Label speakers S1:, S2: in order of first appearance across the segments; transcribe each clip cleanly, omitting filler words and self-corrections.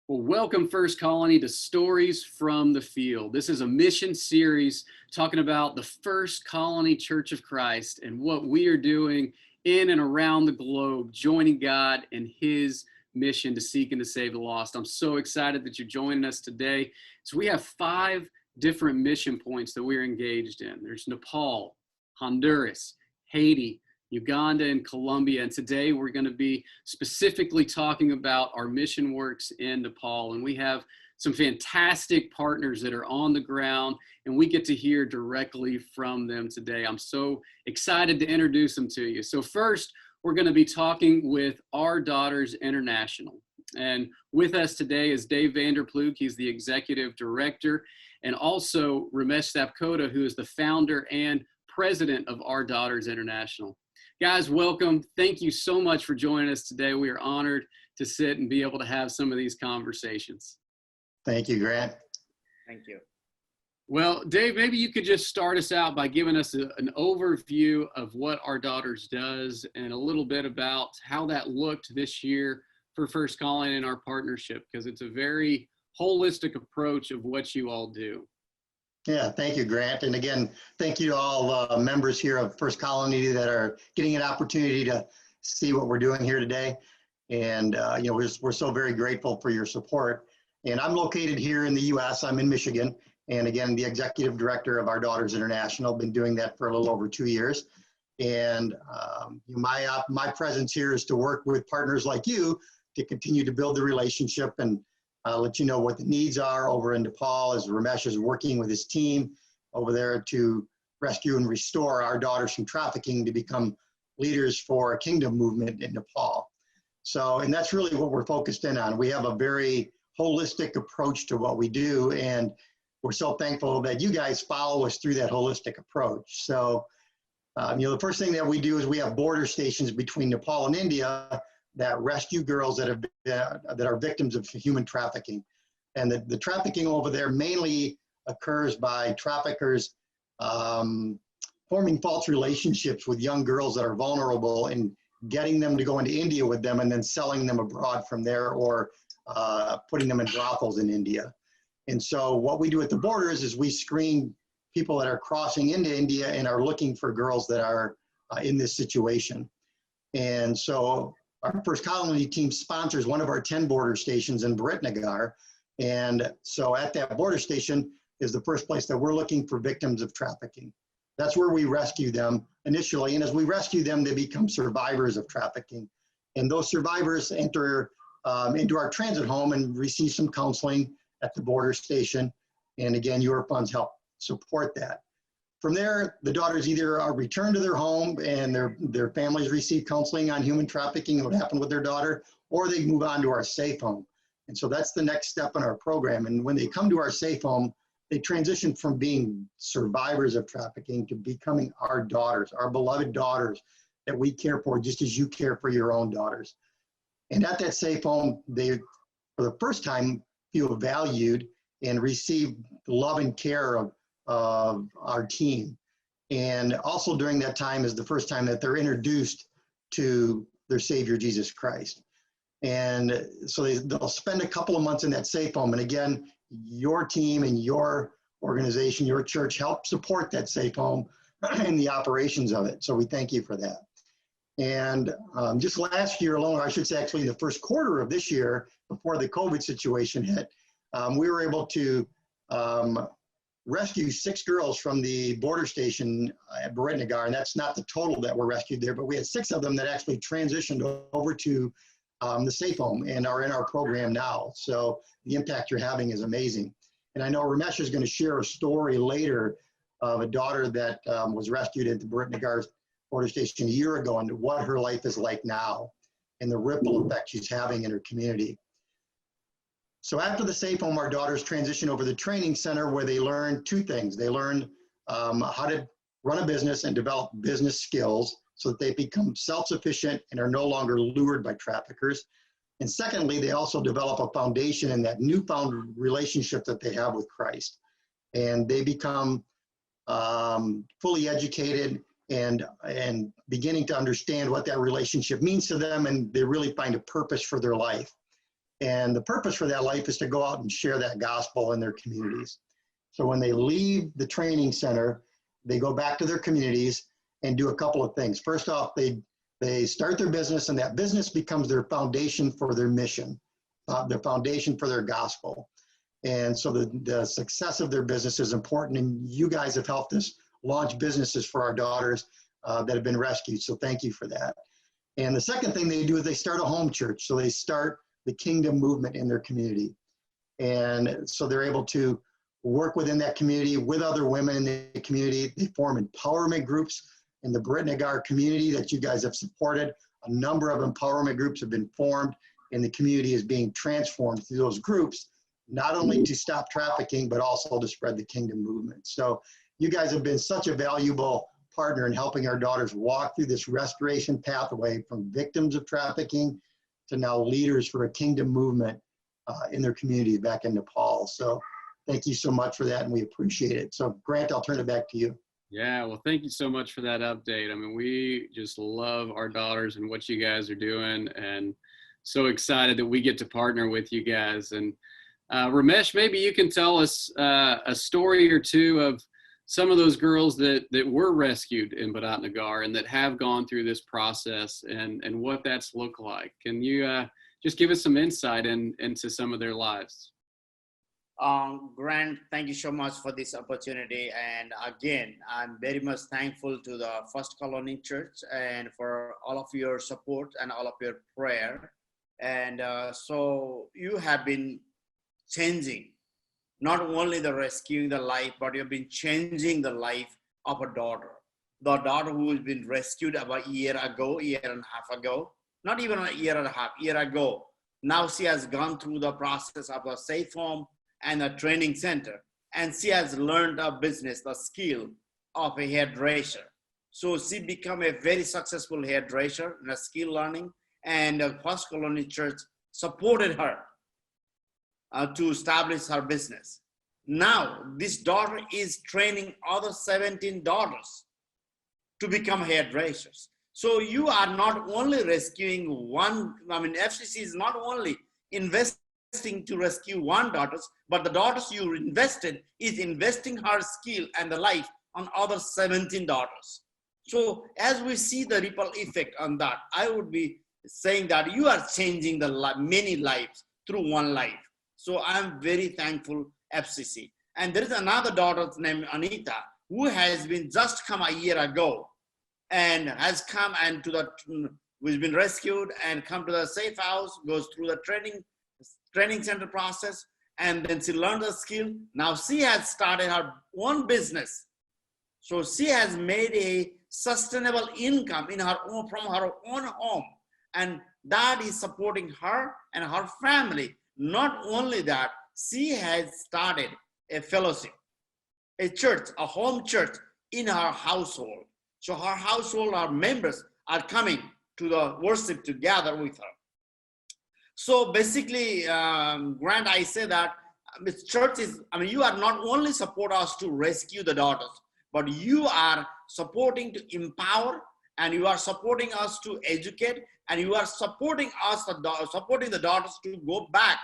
S1: Well, welcome First Colony to Stories from the Field. This is a mission series talking about the First Colony Church of Christ and what we are doing in and around the globe, joining God in His mission to seek and to save the lost. I'm so excited that you're joining us today. So we have 5 different mission points that we're engaged in. There's Nepal, Honduras, Haiti, Uganda, and Colombia. And today we're going to be specifically talking about our mission works in Nepal. And we have some fantastic partners that are on the ground, and we get to hear directly from them today. I'm so excited to introduce them to you. So first, we're going to be talking with Our Daughters International. And with us today is Dave Vanderploeg. He's the executive director, and also Ramesh Sapkota, who is the founder and president of Our Daughters International. Guys, welcome. Thank you so much for joining us today. We are honored to sit and be able to have some of these conversations.
S2: Thank you, Grant.
S3: Thank you.
S1: Well, Dave, maybe you could just start us out by giving us an overview of what Our Daughters does and a little bit about how that looked this year for First Colony and our partnership, because it's a very holistic approach of what you all do.
S2: Yeah, thank you, Grant. And again, thank you to all members here of First Colony that are getting an opportunity to see what we're doing here today. And, we're so very grateful for your support. And I'm located here in the U.S. I'm in Michigan. And again, the executive director of Our Daughters International. Been doing that for a little over 2 years. And my presence here is to work with partners like you to continue to build the relationship and let you know what the needs are over in Nepal as Ramesh is working with his team over there to rescue and restore our daughters from trafficking to become leaders for a kingdom movement in Nepal. So, and that's really what we're focused in on. We have a very holistic approach to what we do, and we're so thankful that you guys follow us through that holistic approach. So, the first thing that we do is we have border stations between Nepal and India that rescue girls that are victims of human trafficking. And the trafficking over there mainly occurs by traffickers forming false relationships with young girls that are vulnerable and getting them to go into India with them and then selling them abroad from there, or putting them in brothels in India. And so what we do at the borders is we screen people that are crossing into India and are looking for girls that are in this situation. And so our First Colony team sponsors one of our 10 border stations in Biratnagar. And so at that border station is the first place that we're looking for victims of trafficking. That's where we rescue them initially. And as we rescue them, they become survivors of trafficking. And those survivors enter into our transit home and receive some counseling at the border station. And again, your funds help support that. From there, the daughters either are returned to their home and their families receive counseling on human trafficking and what happened with their daughter, or they move on to our safe home. And so that's the next step in our program. And when they come to our safe home, they transition from being survivors of trafficking to becoming our daughters, our beloved daughters that we care for just as you care for your own daughters. And at that safe home, they, for the first time, feel valued and receive the love and care of our team. And also during that time is the first time that they're introduced to their Savior, Jesus Christ. And so they'll spend a couple of months in that safe home. And again, your team and your organization, your church help support that safe home and the operations of it. So we thank you for that. And just last year alone, I should say actually in the first quarter of this year, before the COVID situation hit, we were able to rescue 6 girls from the border station at Biratnagar, and that's not the total that were rescued there, but we had 6 of them that actually transitioned over to the safe home and are in our program now. So the impact you're having is amazing. And I know Ramesh is going to share a story later of a daughter that was rescued at the Biratnagar border station a year ago and what her life is like now and the ripple effect she's having in her community. So after the safe home, our daughters transition over to the training center where they learn 2 things. They learn how to run a business and develop business skills so that they become self-sufficient and are no longer lured by traffickers. And secondly, they also develop a foundation in that newfound relationship that they have with Christ. And they become fully educated and beginning to understand what that relationship means to them, and they really find a purpose for their life. And the purpose for that life is to go out and share that gospel in their communities. So when they leave the training center, they go back to their communities and do a couple of things. First off, they start their business, and that business becomes their foundation for their mission, their foundation for their gospel. And so the success of their business is important, and you guys have helped us launch businesses for our daughters that have been rescued. So thank you for that. And the second thing they do is they start a home church. So they start the kingdom movement in their community. And so they're able to work within that community with other women in the community. They form empowerment groups in the Biratnagar community that you guys have supported. A number of empowerment groups have been formed, and the community is being transformed through those groups, not only to stop trafficking, but also to spread the kingdom movement. So you guys have been such a valuable partner in helping our daughters walk through this restoration pathway from victims of trafficking to now leaders for a kingdom movement in their community back in Nepal. So thank you so much for that, and we appreciate it. So Grant, I'll turn it back to you.
S1: Yeah, well, thank you so much for that update. I mean, we just love our daughters and what you guys are doing, and so excited that we get to partner with you guys. And Ramesh, maybe you can tell us a story or two of some of those girls that were rescued in Biratnagar and that have gone through this process and what that's looked like. Can you just give us some insight into some of their lives?
S3: Grant, thank you so much for this opportunity. And again, I'm very much thankful to the First Colony Church and for all of your support and all of your prayer. And so you have been changing not only the rescuing the life, but you've been changing the life of a daughter. The daughter who has been rescued about a year and a half ago, not even a year and a half, year ago. Now she has gone through the process of a safe home and a training center, and she has learned a business, the skill of a hairdresser. So she became a very successful hairdresser in a skill learning, and the First Colony Church supported her to establish her business. Now, this daughter is training other 17 daughters to become hairdressers. So you are not only rescuing one, FCC is not only investing to rescue one daughter, but the daughters you invested is investing her skill and the life on other 17 daughters. So as we see the ripple effect on that, I would be saying that you are changing the many lives through one life. So I'm very thankful, FCC. And there is another daughter named Anita, who has been just come a year ago and has come and who's been rescued and come to the safe house, goes through the training center process, and then she learned the skill. Now she has started her own business. So she has made a sustainable income from her own home, and that is supporting her and her family. Not only that, she has started a fellowship, a church, a home church in her household. So her household, our members are coming to the worship together with her. So basically, Grant, I say that church is, you are not only support us to rescue the daughters, but you are supporting to empower, and you are supporting us to educate, and you are supporting us, supporting the daughters to go back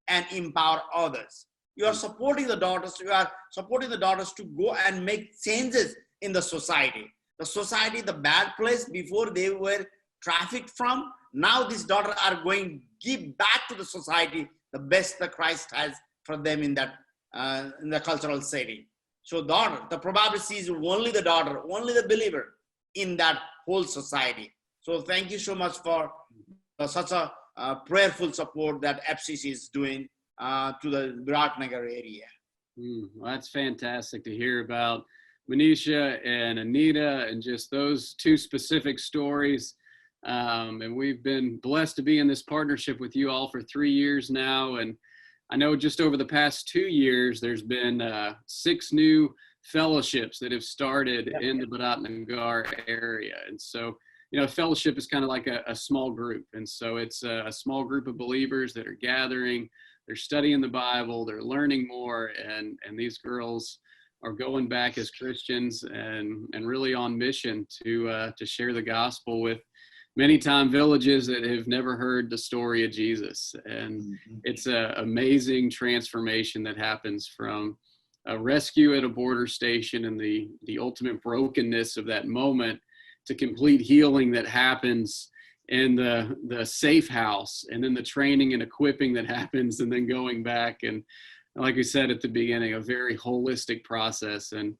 S3: and empower others. You are supporting the daughters, to go and make changes in the society. The society, the bad place before they were trafficked from, now these daughters are going to give back to the society the best that Christ has for them in that in the cultural setting. So daughter, the probability is only the daughter, only the believer in that whole society. So thank you so much for such a prayerful support that FCC is doing to the Biratnagar area.
S1: Well, that's fantastic to hear about Manisha and Anita and just those two specific stories. And we've been blessed to be in this partnership with you all for 3 years now. And I know just over the past 2 years, there's been 6 new fellowships that have started in the Biratnagar area. And so, fellowship is kind of like a small group. And so it's a small group of believers that are gathering, they're studying the Bible, they're learning more, and these girls are going back as Christians and really on mission to share the gospel with many time villages that have never heard the story of Jesus. And it's an amazing transformation that happens from a rescue at a border station and the ultimate brokenness of that moment to complete healing that happens in the safe house, and then the training and equipping that happens, and then going back. And like we said at the beginning, a very holistic process. And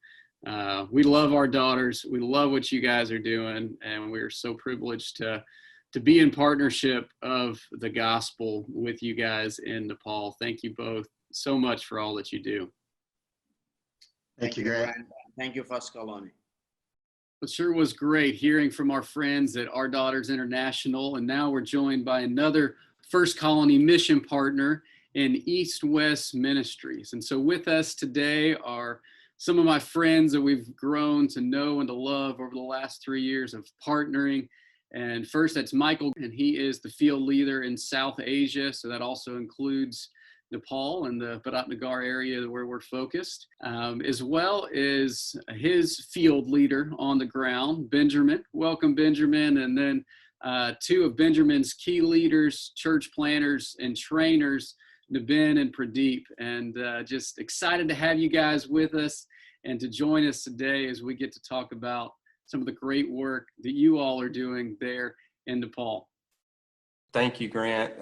S1: we love our daughters. We love what you guys are doing, and we're so privileged to be in partnership of the gospel with you guys in Nepal. Thank you both so much for all that you do.
S2: Thank you, Grant.
S3: Thank you, First Colony.
S1: It sure was great hearing from our friends at Our Daughters International, and now we're joined by another First Colony mission partner in East-West Ministries. And so with us today are some of my friends that we've grown to know and to love over the last 3 years of partnering. And first, that's Michael, and he is the field leader in South Asia. So that also includes Nepal and the Biratnagar area where we're focused, as well as his field leader on the ground, Benjamin. Welcome, Benjamin. And then two of Benjamin's key leaders, church planners, and trainers, Nabin and Pradeep. And just excited to have you guys with us and to join us today as we get to talk about some of the great work that you all are doing there in Nepal.
S4: Thank you, Grant.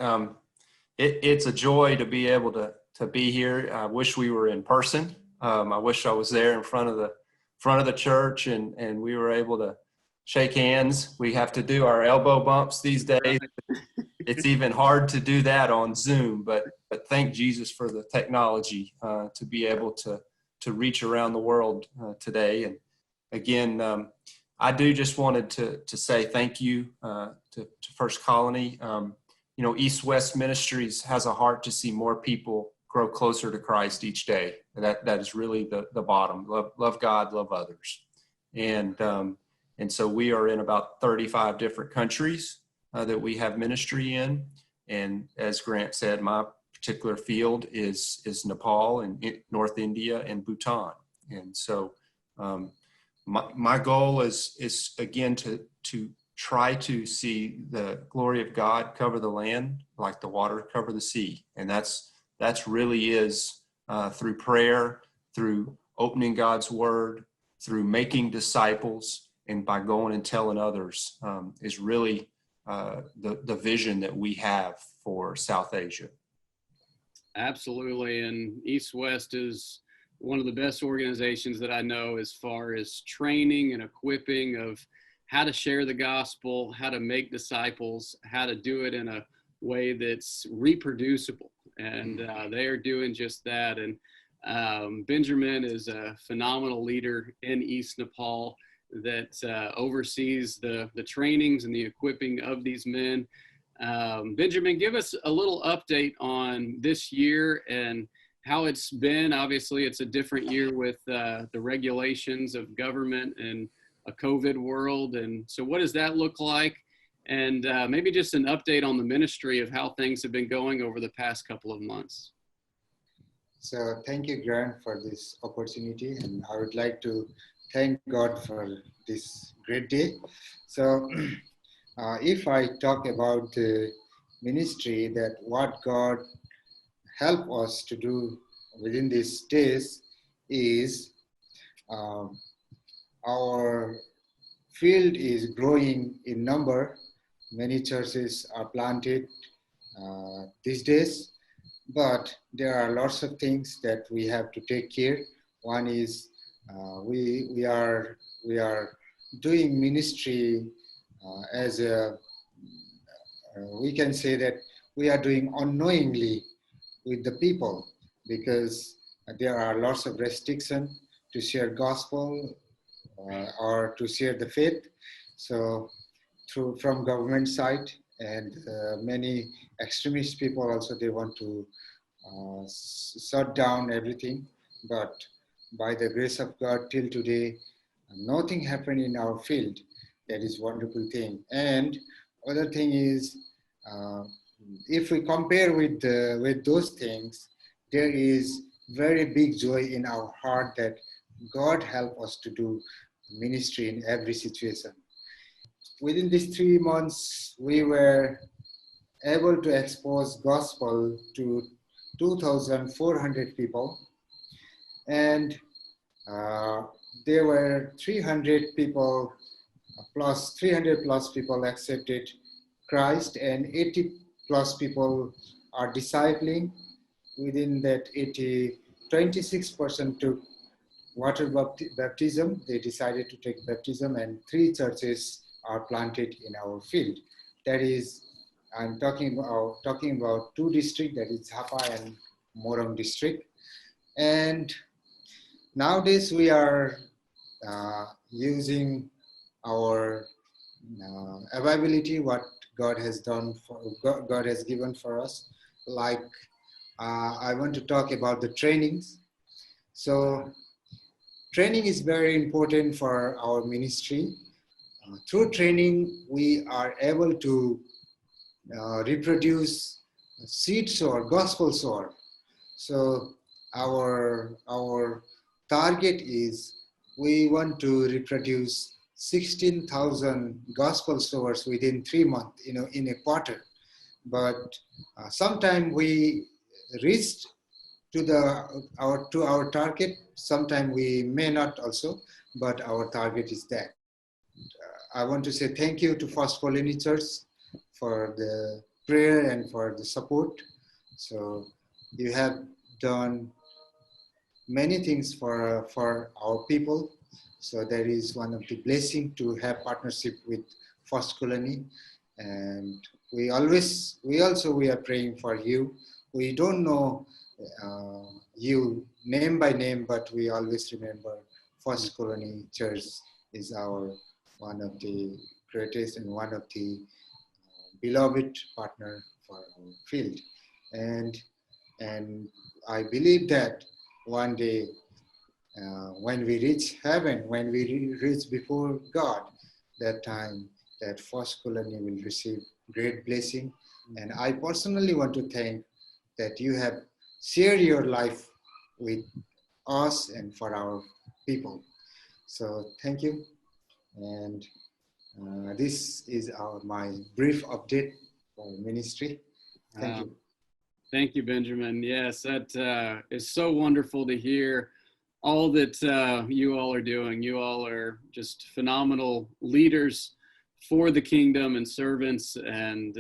S4: It's a joy to be able to be here. I wish we were in person. I wish I was there in front of the church and we were able to shake hands. We have to do our elbow bumps these days. It's even hard to do that on Zoom, but thank Jesus for the technology to be able to reach around the world today. And again, I do just wanted to say thank you to First Colony. East-West Ministries has a heart to see more people grow closer to Christ each day. That is really the bottom. Love God, love others. And so we are in about 35 different countries that we have ministry in. And as Grant said, my particular field is Nepal and North India and Bhutan. And so my goal is again to try to see the glory of God cover the land like the water cover the sea. And that's really is through prayer, through opening God's word, through making disciples, and by going and telling others is really the vision that we have for South Asia.
S1: Absolutely. And East-West is one of the best organizations that I know as far as training and equipping of how to share the gospel, how to make disciples, how to do it in a way that's reproducible. And they are doing just that. And Benjamin is a phenomenal leader in East Nepal that oversees the trainings and the equipping of these men. Benjamin, give us a little update on this year and how it's been. Obviously, it's a different year with the regulations of government and a COVID world. And so what does that look like? And maybe just an update on the ministry of how things have been going over the past couple of months.
S5: So thank you, Grant, for this opportunity. And I would like to thank God for this great day. So if I talk about the ministry, that what God helped us to do within these days is our field is growing in number. Many churches are planted these days, but there are lots of things that we have to take care. One is we are doing ministry as a we can say that we are doing unknowingly with the people, because there are lots of restrictions to share gospel or to share the faith. So from government side, and many extremist people also, they want to shut down everything. But by the grace of God, till today, nothing happened in our field. That is wonderful thing. And other thing is, if we compare with those things, there is very big joy in our heart that God help us to do ministry in every situation. within these 3 months, we were able to expose gospel to 2,400 people, and there were 300 people plus 300 plus people accepted Christ, and 80 plus people are discipling. Within that 80, 26% took water baptism. They decided to take baptism, and 3 churches are planted in our field. That is, I'm talking about 2 districts, that is Jhapa and Morang district. And nowadays we are using our availability, what God has done for God has given for us. Like I want to talk about the trainings. So training is very important for our ministry. Through training, we are able to reproduce seed sower, gospel sower. So our target is we want to reproduce 16,000 gospel sowers within 3 months, in a quarter. But sometime we reached to our target. Sometime we may not also, but our target is that. I want to say thank you to First Colony Church for the prayer and for the support. So you have done many things for our people. So that is one of the blessing to have partnership with First Colony. And we are praying for you. We don't know you name by name, but we always remember First Colony Church is our one of the greatest and one of the beloved partner for our field. And I believe that one day when we reach heaven, when we reach before God, that time that First Colony will receive great blessing. And I personally want to thank that you have shared your life with us and for our people. So thank you. And this is my brief update for ministry. Thank you.
S1: Thank you, Benjamin. Yes, that is so wonderful to hear all that you all are doing. You all are just phenomenal leaders for the kingdom and servants, and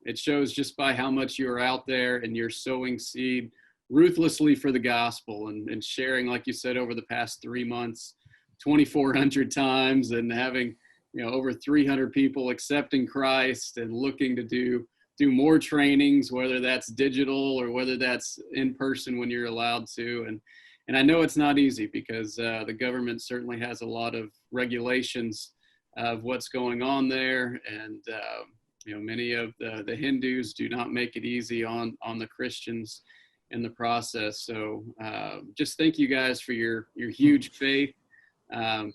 S1: it shows just by how much you are out there and you're sowing seed ruthlessly for the gospel and sharing, like you said, over the past 3 months, 2,400 times, and having over 300 people accepting Christ and looking to do more trainings, whether that's digital or whether that's in person when you're allowed to. And I know it's not easy because the government certainly has a lot of regulations of what's going on there. And, many of the Hindus do not make it easy on the Christians in the process. So just thank you guys for your huge faith,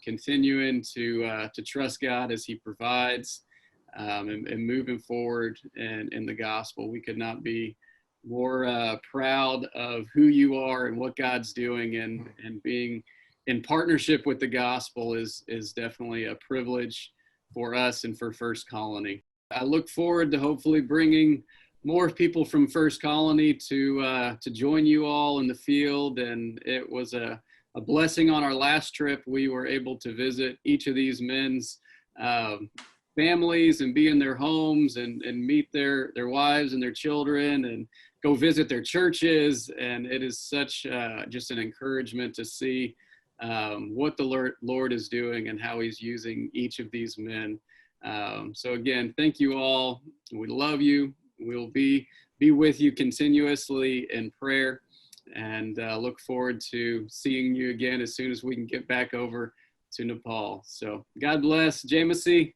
S1: continuing to trust God as he provides. And moving forward in the gospel. We could not be more proud of who you are and what God's doing, and being in partnership with the gospel is definitely a privilege for us and for First Colony. I look forward to hopefully bringing more people from First Colony to join you all in the field. And it was a blessing on our last trip. We were able to visit each of these men's families and be in their homes and meet their wives and their children and go visit their churches. And it is such just an encouragement to see what the Lord is doing and how he's using each of these men. So again, thank you all. We love you. We'll be with you continuously in prayer, and look forward to seeing you again as soon as we can get back over to Nepal. So God bless. Jamesy.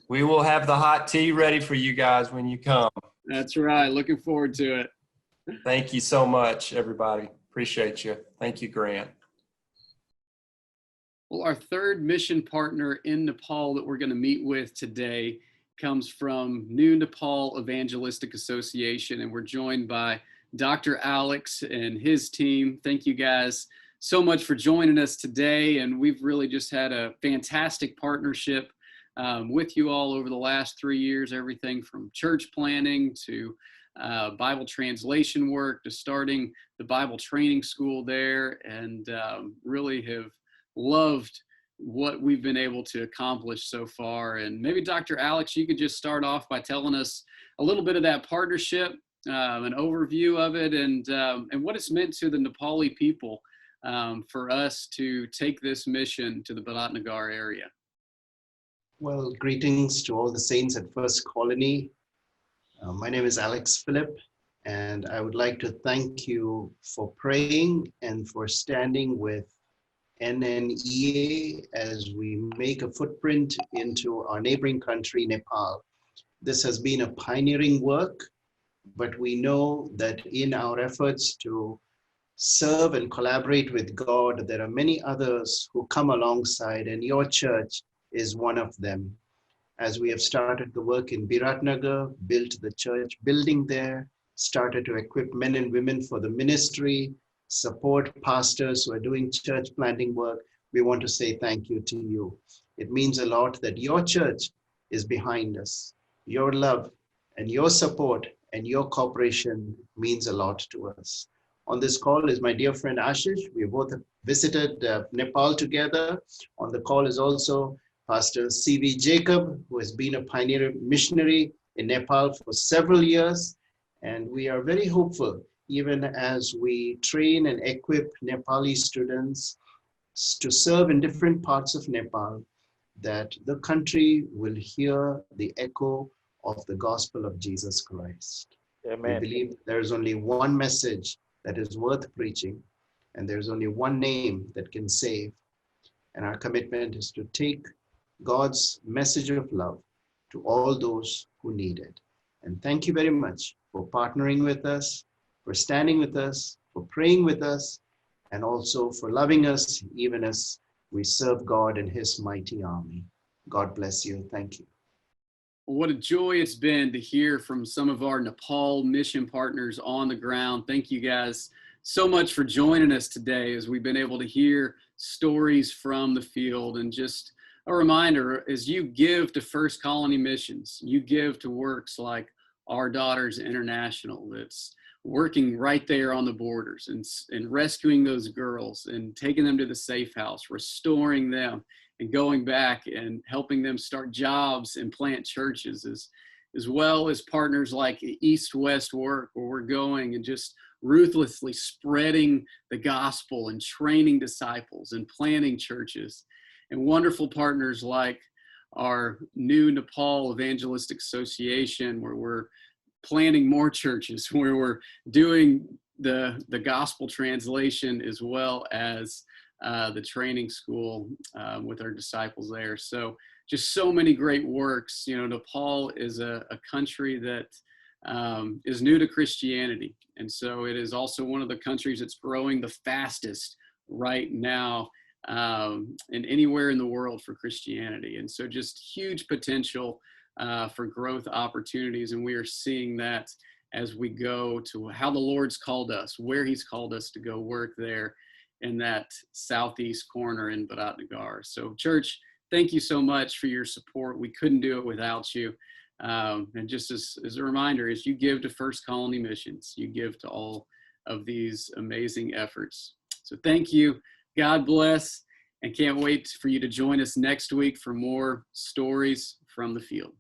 S4: We will have the hot tea ready for you guys when you come.
S1: That's right. Looking forward to it.
S4: Thank you so much, everybody. Appreciate you. Thank you, Grant.
S1: Well, our third mission partner in Nepal that we're going to meet with today comes from New Nepal Evangelistic Association, and we're joined by Dr. Alex and his team. Thank you guys so much for joining us today. And we've really just had a fantastic partnership with you all over the last 3 years, everything from church planning to Bible translation work to starting the Bible training school there, and really have loved what we've been able to accomplish so far. And maybe Dr. Alex, you could just start off by telling us a little bit of that partnership, an overview of it, and what it's meant to the Nepali people for us to take this mission to the Biratnagar area.
S6: Well, greetings to all the saints at First Colony. My name is Alex Phillip, and I would like to thank you for praying and for standing with NNEA as we make a footprint into our neighboring country, Nepal. This has been a pioneering work, but we know that in our efforts to serve and collaborate with God, there are many others who come alongside, and your church is one of them. As we have started the work in Biratnagar, built the church building there, started to equip men and women for the ministry, support pastors who are doing church planting work, we want to say thank you to you. It means a lot that your church is behind us. Your love and your support and your cooperation means a lot to us. On this call is my dear friend Ashish. We both visited Nepal together. On the call is also Pastor C.V. Jacob, who has been a pioneer missionary in Nepal for several years. And we are very hopeful, even as we train and equip Nepali students to serve in different parts of Nepal, that the country will hear the echo of the gospel of Jesus Christ.
S7: Amen.
S6: We believe there is only one message that is worth preaching, and there's only one name that can save. And our commitment is to take God's message of love to all those who need it. And thank you very much for partnering with us, for standing with us, for praying with us, and also for loving us even as we serve God in his mighty army. God bless you. Thank you.
S1: What a joy it's been to hear from some of our Nepal mission partners on the ground. Thank you guys so much for joining us today as we've been able to hear stories from the field. And just a reminder, as you give to First Colony Missions, you give to works like Our Daughters International that's working right there on the borders and rescuing those girls and taking them to the safe house, restoring them, and going back and helping them start jobs and plant churches, as well as partners like East-West Work, where we're going and just ruthlessly spreading the gospel and training disciples and planting churches, and wonderful partners like our new Nepal Evangelistic Association, where we're planting more churches, where we're doing the gospel translation as well as the training school with our disciples there. So just so many great works. You know, Nepal is a country that is new to Christianity. And so it is also one of the countries that's growing the fastest right now and anywhere in the world for Christianity. And so just huge potential for growth opportunities. And we are seeing that as we go to how the Lord's called us, where he's called us to go work there in that southeast corner in Biratnagar. So church, thank you so much for your support. We couldn't do it without you. And just as a reminder, as you give to First Colony Missions, you give to all of these amazing efforts. So thank you. God bless, and can't wait for you to join us next week for more stories from the field.